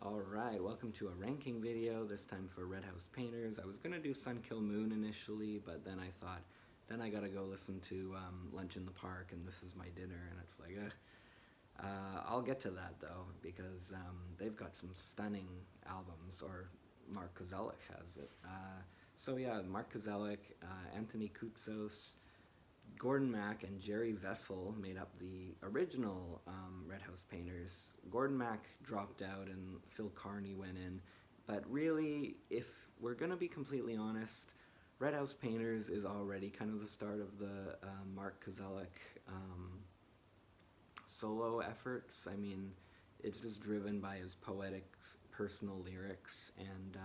Alright, welcome to a ranking video, this time for Red House Painters. I was going to do Sun Kill Moon initially, but then I thought, then I gotta go listen to Lunch in the Park, and this is my dinner, and it's like, I'll get to that though, because they've got some stunning albums, or Mark Kozelek has it. So yeah, Mark Kozelek, Anthony Koutsos, Gordon Mack and Jerry Vessel made up the original Red House Painters. Gordon Mack dropped out and Phil Carney went in. But really, if we're going to be completely honest, Red House Painters is already kind of the start of the Mark Kozelek solo efforts. I mean, it's just driven by his poetic personal lyrics, and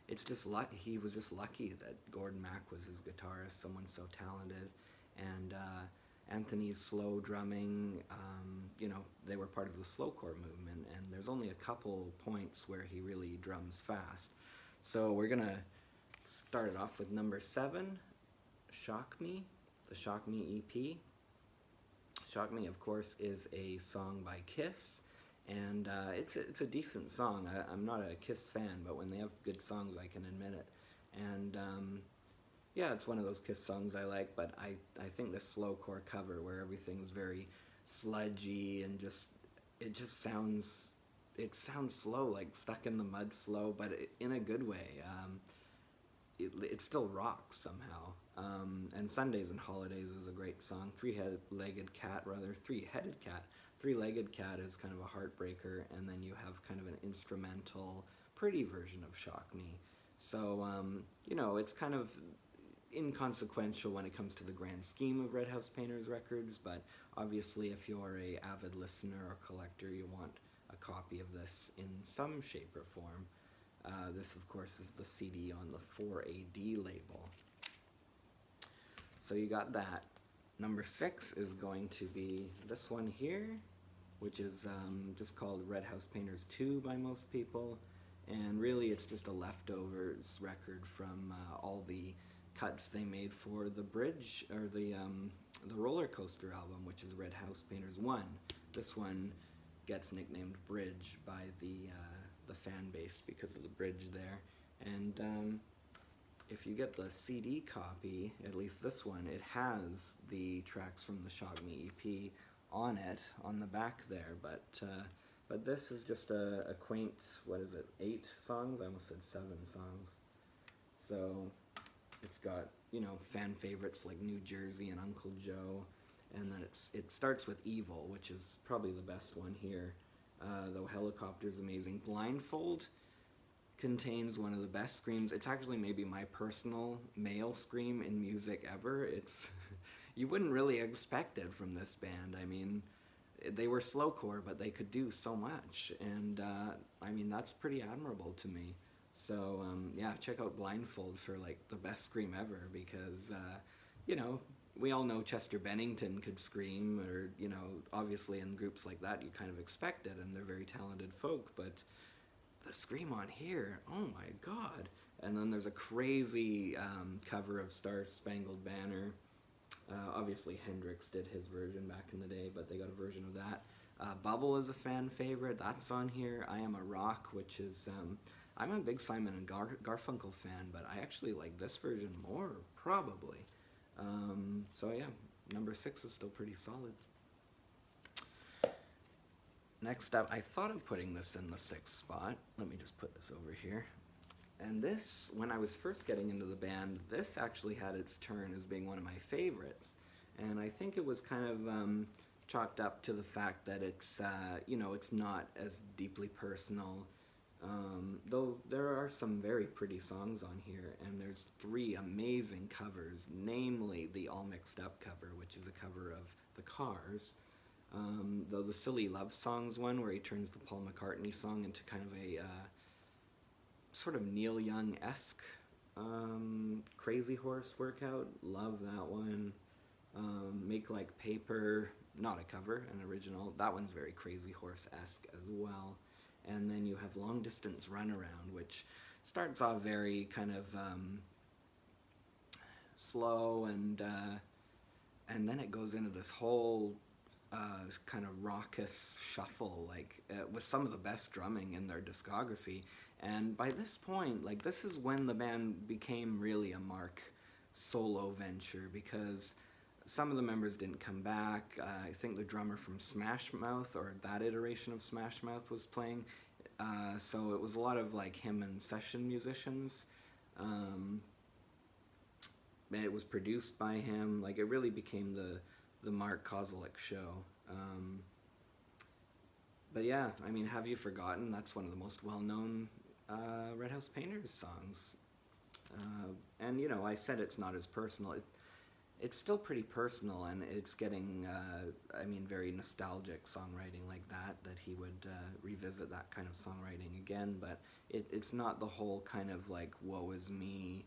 it's just he was just lucky that Gordon Mack was his guitarist, someone so talented, and Anthony's slow drumming. They were part of the slowcore movement, and there's only a couple points where he really drums fast. So we're gonna start it off with number 7, Shock Me, the Shock Me EP. Shock Me, of course, is a song by Kiss, and it's a decent song. I'm not a Kiss fan, but when they have good songs, I can admit it. And yeah, it's one of those Kiss songs I like, but I think the slowcore cover, where everything's very sludgy and it sounds slow, like Stuck in the Mud slow, but in a good way. It still rocks somehow. And Sundays and Holidays is a great song. Three-Legged Cat is kind of a heartbreaker, and then you have kind of an instrumental, pretty version of Shock Me. So, it's kind of inconsequential when it comes to the grand scheme of Red House Painters records, but obviously if you're a avid listener or collector, you want a copy of this in some shape or form. This, of course, is the CD on the 4AD label. So you got that. Number 6 is going to be this one here, which is just called Red House Painters 2 by most people. And really it's just a leftovers record from all the cuts they made for the Bridge, or the Roller Coaster album, which is Red House Painters 1. This one gets nicknamed Bridge by the fan base because of the bridge there. And if you get the CD copy, at least this one, it has the tracks from the Shock Me EP on it, on the back there, but this is just a quaint, 8 songs? I almost said 7 songs. So it's got, fan favorites like New Jersey and Uncle Joe, and then it starts with Evil, which is probably the best one here. Though Helicopter's amazing. Blindfold contains one of the best screams. It's actually maybe my personal male scream in music ever. It's you wouldn't really expect it from this band. I mean, they were slowcore, but they could do so much, and I mean, that's pretty admirable to me. So yeah, check out Blindfold for like the best scream ever, because we all know Chester Bennington could scream, or obviously in groups like that you kind of expect it, and they're very talented folk, but the scream on here, oh my god. And then there's a crazy cover of Star Spangled Banner. Obviously Hendrix did his version back in the day, but they got a version of that. Bubble is a fan favorite, that's on here. I Am a Rock, which is, I'm a big Simon and Garfunkel fan, but I actually like this version more, probably. So yeah, number 6 is still pretty solid. Next up, I thought of putting this in the 6th spot. Let me just put this over here. And this, when I was first getting into the band, this actually had its turn as being one of my favorites. And I think it was kind of chalked up to the fact that it's, it's not as deeply personal. Though there are some very pretty songs on here, and there's 3 amazing covers, namely the All Mixed Up cover, which is a cover of The Cars. Though the Silly Love Songs one, where he turns the Paul McCartney song into kind of a sort of Neil Young-esque Crazy Horse workout, love that one. Make Like Paper, not a cover, an original, that one's very Crazy Horse-esque as well. And then you have Long Distance Runaround, which starts off very kind of slow, and then it goes into this whole kind of raucous shuffle, like with some of the best drumming in their discography. And by this point, like this is when the band became really a Mark solo venture, because some of the members didn't come back. I think the drummer from Smash Mouth, or that iteration of Smash Mouth, was playing. So it was a lot of like him and session musicians. Um, and it was produced by him. Like it really became the Mark Kozelek show. Um, but yeah, I mean, Have You Forgotten? That's one of the most well-known Red House Painters songs. And you know, I said it's not as personal. It's still pretty personal, and it's getting, I mean, very nostalgic songwriting like that he would revisit that kind of songwriting again, but it's not the whole kind of like, woe is me,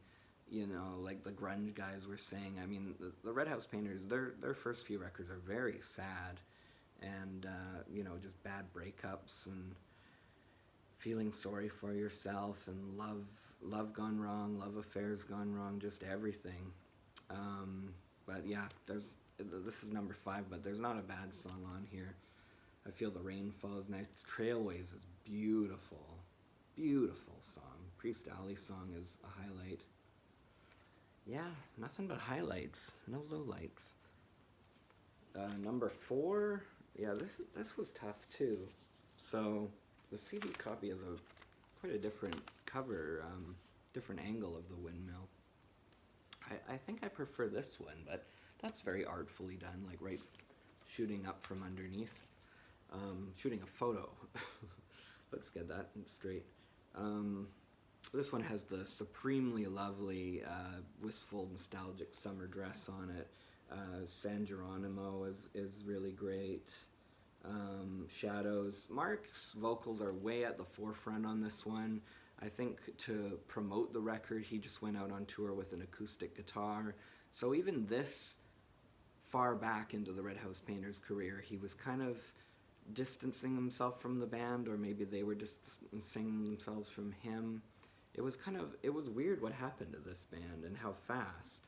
you know, like the grunge guys were saying. I mean, the Red House Painters, their first few records are very sad, and, you know, just bad breakups, and feeling sorry for yourself, and love gone wrong, love affairs gone wrong, just everything. But yeah, this is number 5, but there's not a bad song on here. I Feel the Rain Falls Night. Trailways is beautiful, beautiful song. Priest Alley song is a highlight. Yeah, nothing but highlights, no lowlights. Number 4, yeah, this was tough too. So the CD copy has quite a different cover, different angle of the windmill. I think I prefer this one, but that's very artfully done, like right shooting up from underneath. Shooting a photo. Let's get that straight. This one has the supremely lovely, wistful, nostalgic summer dress on it. San Geronimo is really great. Shadows. Mark's vocals are way at the forefront on this one. I think to promote the record, he just went out on tour with an acoustic guitar. So even this far back into the Red House Painters' career, he was kind of distancing himself from the band, or maybe they were distancing themselves from him. It was weird what happened to this band and how fast.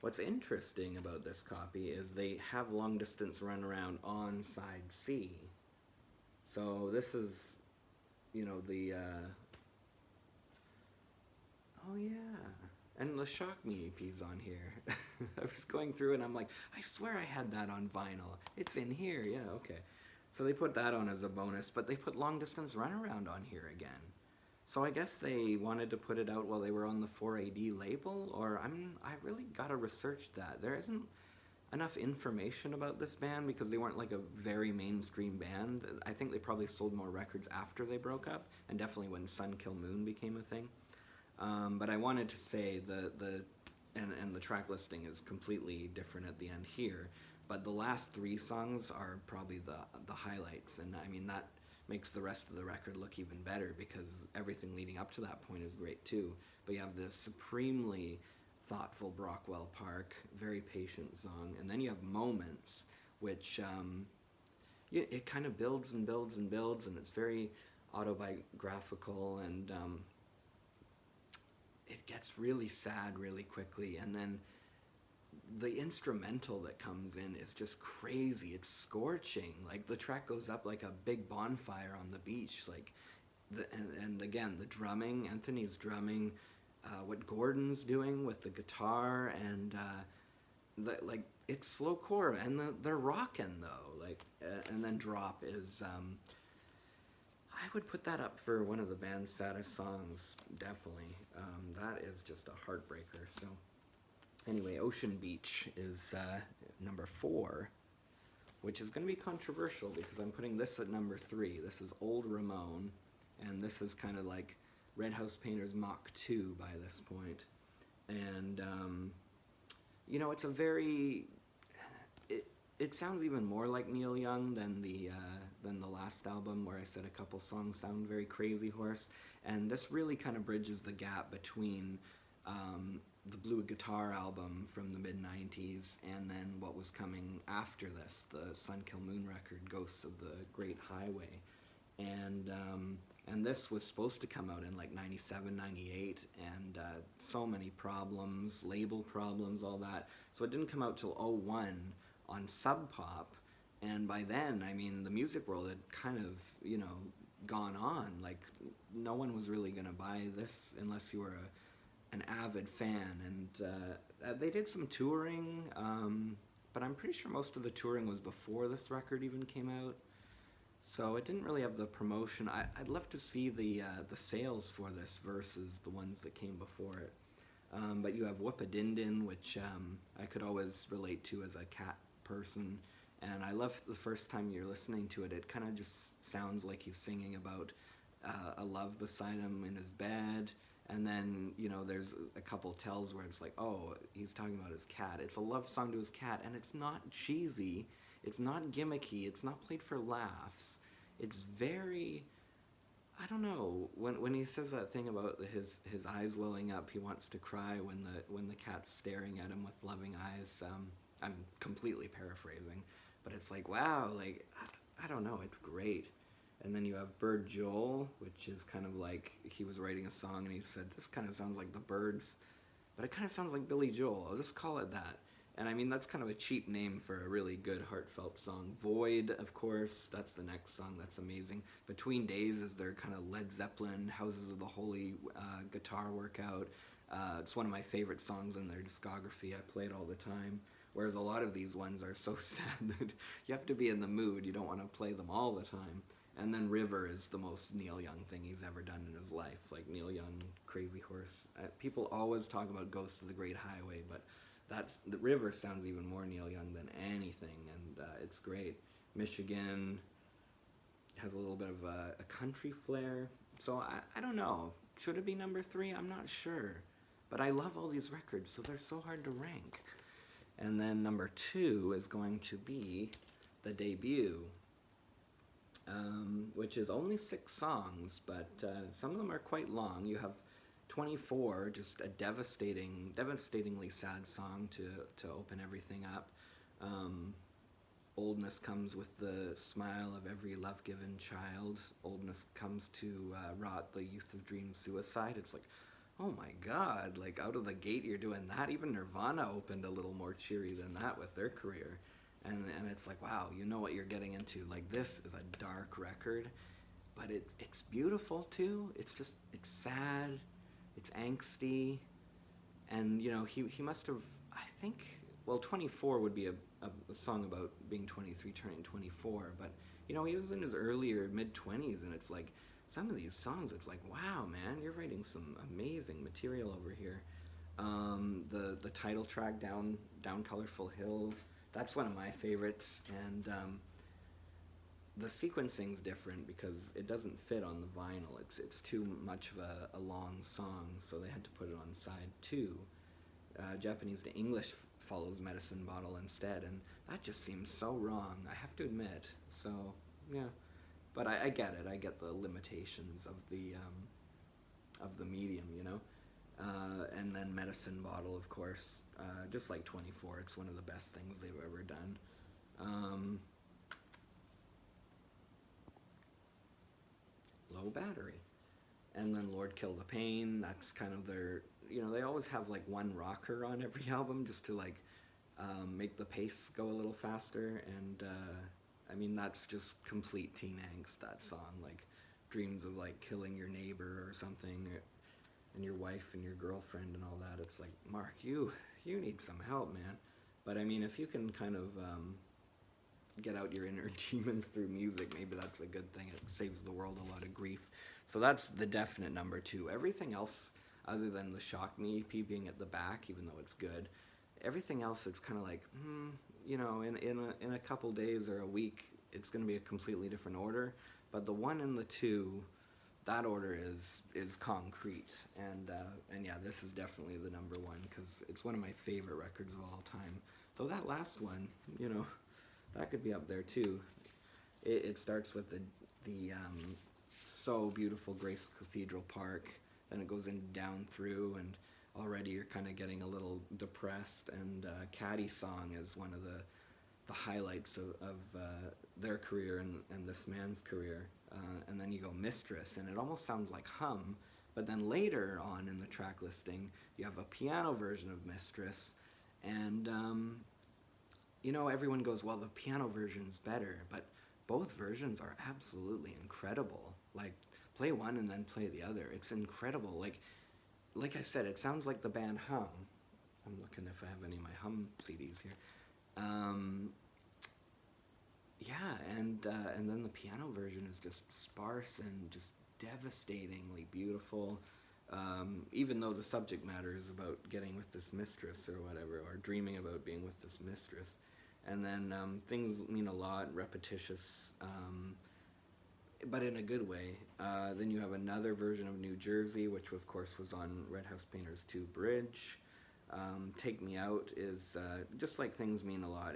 What's interesting about this copy is they have Long Distance Run Around on side C. So this is, you know, the, oh yeah, and the Shock Me EP's on here. I was going through and I'm like, I swear I had that on vinyl. It's in here, yeah, okay. So they put that on as a bonus, but they put Long Distance Runaround on here again. So I guess they wanted to put it out while they were on the 4AD label, or I really gotta research that. There isn't enough information about this band because they weren't like a very mainstream band. I think they probably sold more records after they broke up, and definitely when Sun Kill Moon became a thing. But I wanted to say and the track listing is completely different at the end here, but the last 3 songs are probably the highlights, and I mean that makes the rest of the record look even better because everything leading up to that point is great too. But you have the supremely thoughtful Brockwell Park, very patient song, and then you have Moments, which it kind of builds and builds and builds, and it's very autobiographical, and it gets really sad really quickly, and then the instrumental that comes in is just crazy. It's scorching. Like the track goes up like a big bonfire on the beach. Like and again, the drumming, Anthony's drumming, what Gordon's doing with the guitar, and like it's slowcore, and they're rocking though. Like and then Drop is. I would put that up for one of the band's saddest songs, definitely. That is just a heartbreaker. So anyway, Ocean Beach is number 4, which is going to be controversial because I'm putting this at number 3. This is Old Ramon, and this is kind of like Red House Painters Mach 2 by this point. And, you know, it's a very... It sounds even more like Neil Young than the last album, where I said a couple songs sound very Crazy Horse, and this really kind of bridges the gap between the Blue Guitar album from the mid-90s and then what was coming after this, the Sun Kill Moon record, Ghosts of the Great Highway. And this was supposed to come out in like 97, 98, and so many problems, label problems, all that. So it didn't come out till '01 on Sub Pop, and by then, I mean, the music world had kind of, gone on. Like, no one was really going to buy this unless you were an avid fan. And they did some touring, but I'm pretty sure most of the touring was before this record even came out. So it didn't really have the promotion. I'd love to see the sales for this versus the ones that came before it. But you have Whoop-a-Din-Din, which I could always relate to as a cat person. And I love the first time you're listening to it, it kind of just sounds like he's singing about a love beside him in his bed. And then, there's a couple tells where it's like, oh, he's talking about his cat. It's a love song to his cat, and it's not cheesy. It's not gimmicky. It's not played for laughs. It's very, I don't know, when he says that thing about his eyes welling up, he wants to cry when the cat's staring at him with loving eyes. I'm completely paraphrasing, but it's like, wow, like, I don't know, it's great. And then you have Bird Joel, which is kind of like he was writing a song and he said, this kind of sounds like the Birds, but it kind of sounds like Billy Joel. I'll just call it that. And I mean, that's kind of a cheap name for a really good, heartfelt song. Void, of course, that's the next song. That's amazing. Between Days is their kind of Led Zeppelin, Houses of the Holy guitar workout. It's one of my favorite songs in their discography. I play it all the time. Whereas a lot of these ones are so sad that you have to be in the mood. You don't want to play them all the time. And then River is the most Neil Young thing he's ever done in his life. Like Neil Young, Crazy Horse. People always talk about Ghost of the Great Highway, but the River sounds even more Neil Young than anything, and it's great. Michigan has a little bit of a country flair. So I don't know. Should it be number 3? I'm not sure. But I love all these records, so they're so hard to rank. And then number 2 is going to be the debut, which is only 6 songs, but some of them are quite long. You have 24, just a devastatingly sad song to open everything up. Oldness comes with the smile of every love-given child. Oldness comes to rot the youth of dream suicide. It's like, oh my God, like out of the gate you're doing that. Even Nirvana opened a little more cheery than that with their career. And it's like, wow, you know what you're getting into. Like, this is a dark record, but it's beautiful too. It's sad, it's angsty, and he must have, I think, well, 24 would be a song about being 23 turning 24, but he was in his earlier mid-20s, and it's like, some of these songs, it's like, wow, man, you're writing some amazing material over here. The title track, Down Colorful Hill, that's one of my favorites, and the sequencing's different because it doesn't fit on the vinyl. It's too much of a long song, so they had to put it on side 2. Japanese to English follows Medicine Bottle instead, and that just seems so wrong, I have to admit. So, yeah. But I get it. I get the limitations of the medium, and then Medicine Bottle, of course, just like 24, it's one of the best things they've ever done. Low Battery. And then Lord Kill the Pain, that's kind of their, they always have like one rocker on every album just to like make the pace go a little faster, and I mean, that's just complete teen angst, that song, like dreams of like killing your neighbor or something, and your wife and your girlfriend and all that. It's like, Mark, you need some help, man. But I mean, if you can kind of get out your inner demons through music, maybe that's a good thing. It saves the world a lot of grief. So that's the definite number 2. Everything else, other than the Shock Me EP being at the back, even though it's good, everything else, it's kind of like, in a couple days or a week, it's going to be a completely different order. But the 1 and the 2, that order is concrete. And yeah, this is definitely the number 1 because it's one of my favorite records of all time. Though that last one, that could be up there too. It starts with the so beautiful Grace Cathedral Park, then it goes in down through, and already you're kind of getting a little depressed, and Caddy Song is one of the highlights of their career and this man's career. and then you go Mistress, and it almost sounds like Hum. But then later on in the track listing, you have a piano version of Mistress, and everyone goes, well, the piano version's better, but both versions are absolutely incredible. Like, play one and then play the other. It's incredible. Like I said, it sounds like the band Hum. I'm looking if I have any of my Hum CDs here. Yeah, and then the piano version is just sparse and just devastatingly beautiful. Even though the subject matter is about getting with this mistress or whatever, or dreaming about being with this mistress. And then things mean a lot, repetitious, but in a good way. Then you have another version of New Jersey, which of course was on Red House Painters 2 Bridge. Take Me Out is just like Things Mean a Lot.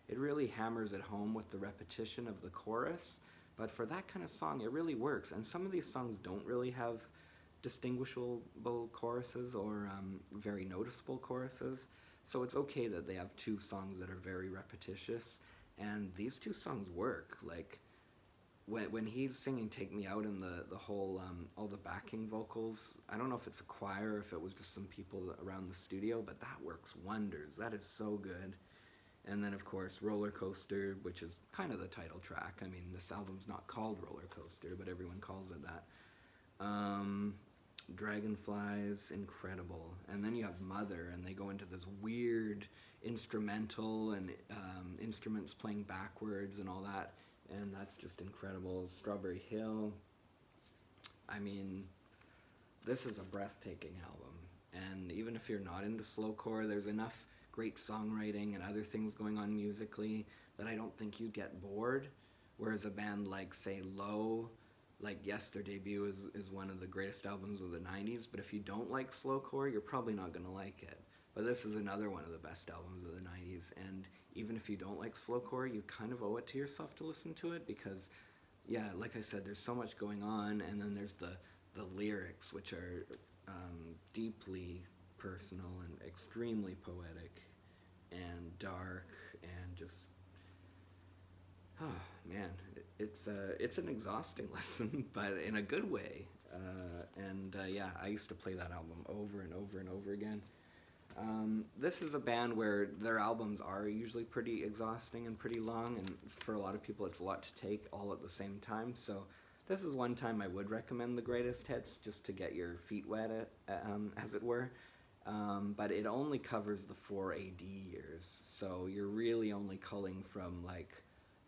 It really hammers it home with the repetition of the chorus, but for that kind of song, it really works. And some of these songs don't really have distinguishable choruses or very noticeable choruses, so it's okay that they have two songs that are very repetitious, and these two songs work. Like, when he's singing Take Me Out and the whole, all the backing vocals, I don't know if it's a choir or if it was just some people around the studio, but that works wonders. That is so good. And then, of course, Roller Coaster, which is kind of the title track. I mean, this album's not called Roller Coaster, but everyone calls it that. Dragonflies, incredible. And then you have Mother, and they go into this weird instrumental and instruments playing backwards and all that, and that's just incredible. Strawberry Hill. I mean, this is a breathtaking album, and even if you're not into slowcore, there's enough great songwriting and other things going on musically that I don't think you'd get bored. Whereas a band like, say, Low, like, yes, their debut is one of the greatest albums of the 90s, but if you don't like slowcore, you're probably not going to like it. But this is another one of the best albums of the 90s, and even if you don't like slowcore, you kind of owe it to yourself to listen to it, because, yeah, like I said, there's so much going on, and then there's the lyrics, which are deeply personal and extremely poetic and dark and just, oh man, it's an exhausting listen, but in a good way. Yeah, I used to play that album over and over and over again. This is a band where their albums are usually pretty exhausting and pretty long, and for a lot of people it's a lot to take all at the same time, so this is one time I would recommend the greatest hits, just to get your feet wet, as it were. But it only covers the 4 AD years, so you're really only culling from like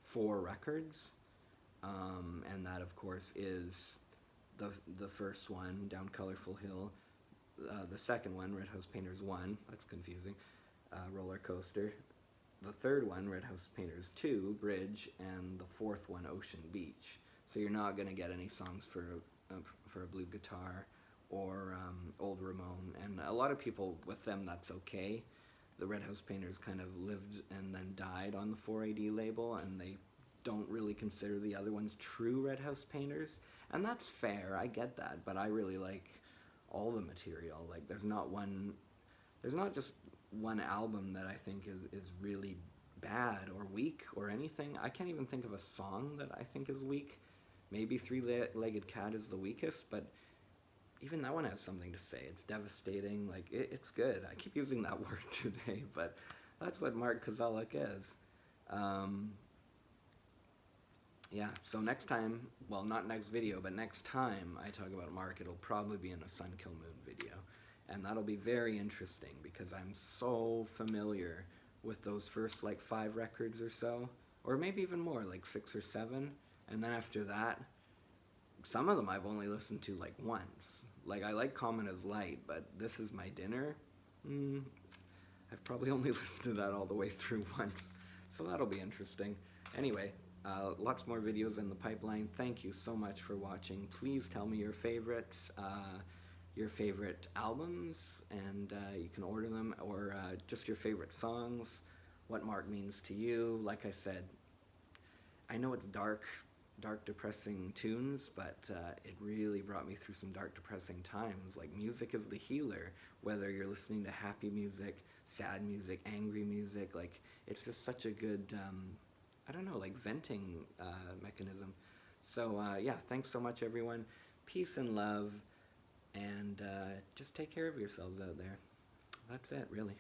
4 records, and that of course is the first one, Down Colorful Hill, the second one, Red House Painters 1, that's confusing, Roller Coaster, the third one, Red House Painters 2, Bridge, and the fourth one, Ocean Beach. So you're not going to get any songs for a blue guitar or Old Ramon, and a lot of people, with them, that's okay. The Red House Painters kind of lived and then died on the 4AD label, and they don't really consider the other ones true Red House Painters, and that's fair, I get that, but I really like all the material. Like, there's not just one album that I think is really bad or weak or anything. I can't even think of a song that I think is weak. Maybe Three-Legged Cat is the weakest, but even that one has something to say. It's devastating. Like, it's good. I keep using that word today, but that's what Mark Kozelek is. Yeah, so next time, well, not next video, but next time I talk about Mark, it'll probably be in a Sun Kill Moon video. And that'll be very interesting, because I'm so familiar with those first, like, 5 records or so, or maybe even more, like 6 or 7. And then after that, some of them I've only listened to like once. Like, I like Common as Light, but This Is My Dinner, I've probably only listened to that all the way through once. So that'll be interesting. Anyway, lots more videos in the pipeline. Thank you so much for watching. Please tell me your favorites, your favorite albums, and you can order them, or just your favorite songs, what Mark means to you. Like I said, I know it's dark, depressing tunes, but it really brought me through some dark, depressing times. Like, music is the healer, whether you're listening to happy music, sad music, angry music. Like, it's just such a good, I don't know, like, venting mechanism. So yeah, thanks so much, everyone. Peace and love, and just take care of yourselves out there. That's it, really.